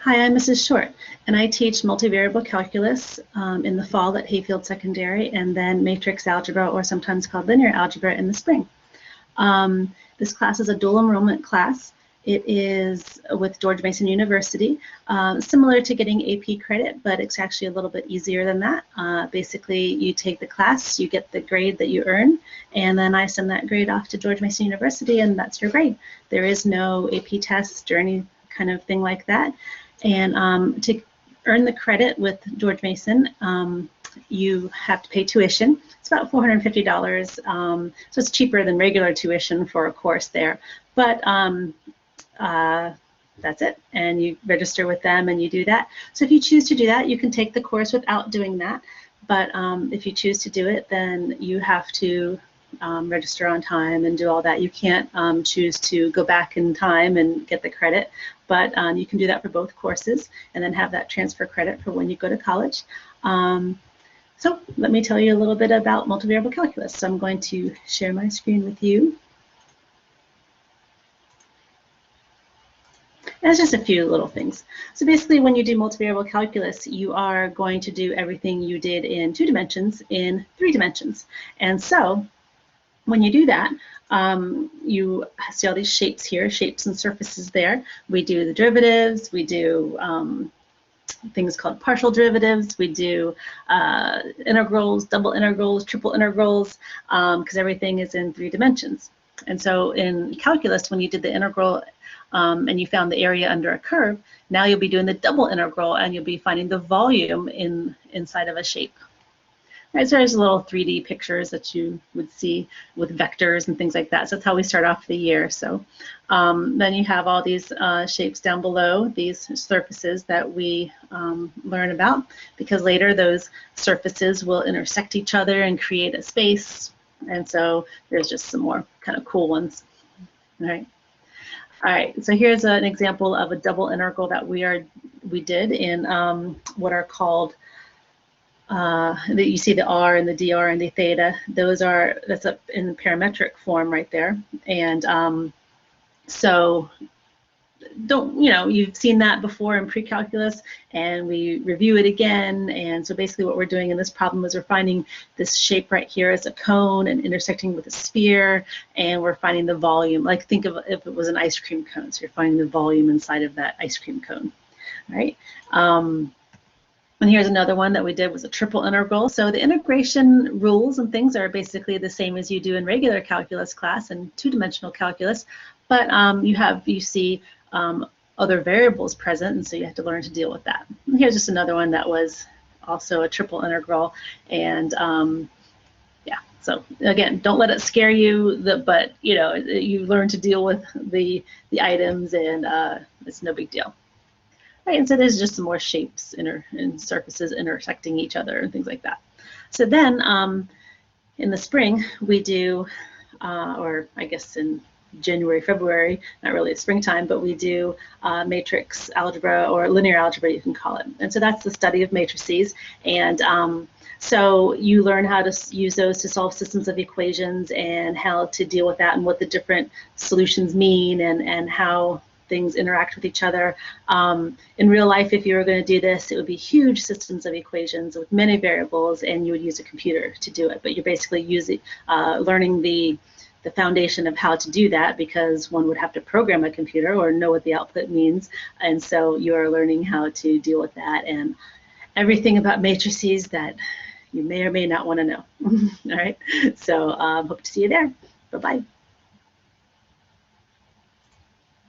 Hi, I'm Mrs. Short, and I teach multivariable calculus in the fall at Hayfield Secondary, and then matrix algebra, or sometimes called linear algebra, in the spring. This class is a dual enrollment class. It is with George Mason University, similar to getting AP credit, but it's actually a little bit easier than that. Basically, you take the class, you get the grade that you earn, and then I send that grade off to George Mason University, and that's your grade. There is no AP test or any kind of thing like that. And to earn the credit with George Mason, you have to pay tuition. It's about $450, so it's cheaper than regular tuition for a course there. But that's it, and you register with them and you do that. So if you choose to do that, you can take the course without doing that. But if you choose to do it, then you have to register on time and do all that. You can't choose to go back in time and get the credit, but you can do that for both courses and then have that transfer credit for when you go to college. So let me tell you a little bit about multivariable calculus. So I'm going to share my screen with you. And it's just a few little things. So basically, when you do multivariable calculus, you are going to do everything you did in 2 dimensions in 3 dimensions. And so when you do that, you see all these shapes here, shapes and surfaces there. We do the derivatives, we do things called partial derivatives, we do integrals, double integrals, triple integrals, because everything is in 3 dimensions. And so in calculus, when you did the integral and you found the area under a curve, now you'll be doing the double integral and you'll be finding the volume inside of a shape. Right, so there's little 3D pictures that you would see with vectors and things like that. So that's how we start off the year. So then you have all these shapes down below, these surfaces that we learn about, because later those surfaces will intersect each other and create a space. And so there's just some more kind of cool ones. All right. All right, so here's an example of a double integral that we did in what are called you see the r and the dr and the theta. That's up in the parametric form right there. And so you've seen that before in pre-calculus, and we review it again. And so basically what we're doing in this problem is we're finding this shape right here as a cone and intersecting with a sphere, and we're finding the volume. Like, think of if it was an ice cream cone, so you're finding the volume inside of that ice cream cone. All right. And here's another one that we did, was a triple integral. So the integration rules and things are basically the same as you do in regular calculus class and 2-dimensional calculus, but you see other variables present, and so you have to learn to deal with that. And here's just another one that was also a triple integral, and yeah. So again, don't let it scare you, but you learn to deal with the items, and it's no big deal. Right, and so there's just some more shapes and surfaces intersecting each other and things like that. So then in the spring, we do, or I guess in January, February, not really springtime, but we do matrix algebra, or linear algebra, you can call it. And so that's the study of matrices. And so you learn how to use those to solve systems of equations, and how to deal with that, and what the different solutions mean, and how things interact with each other. In real life, if you were going to do this, it would be huge systems of equations with many variables, and you would use a computer to do it. But you're basically learning the foundation of how to do that, because one would have to program a computer or know what the output means. And so you're learning how to deal with that and everything about matrices that you may or may not want to know. All right, so hope to see you there. Bye-bye.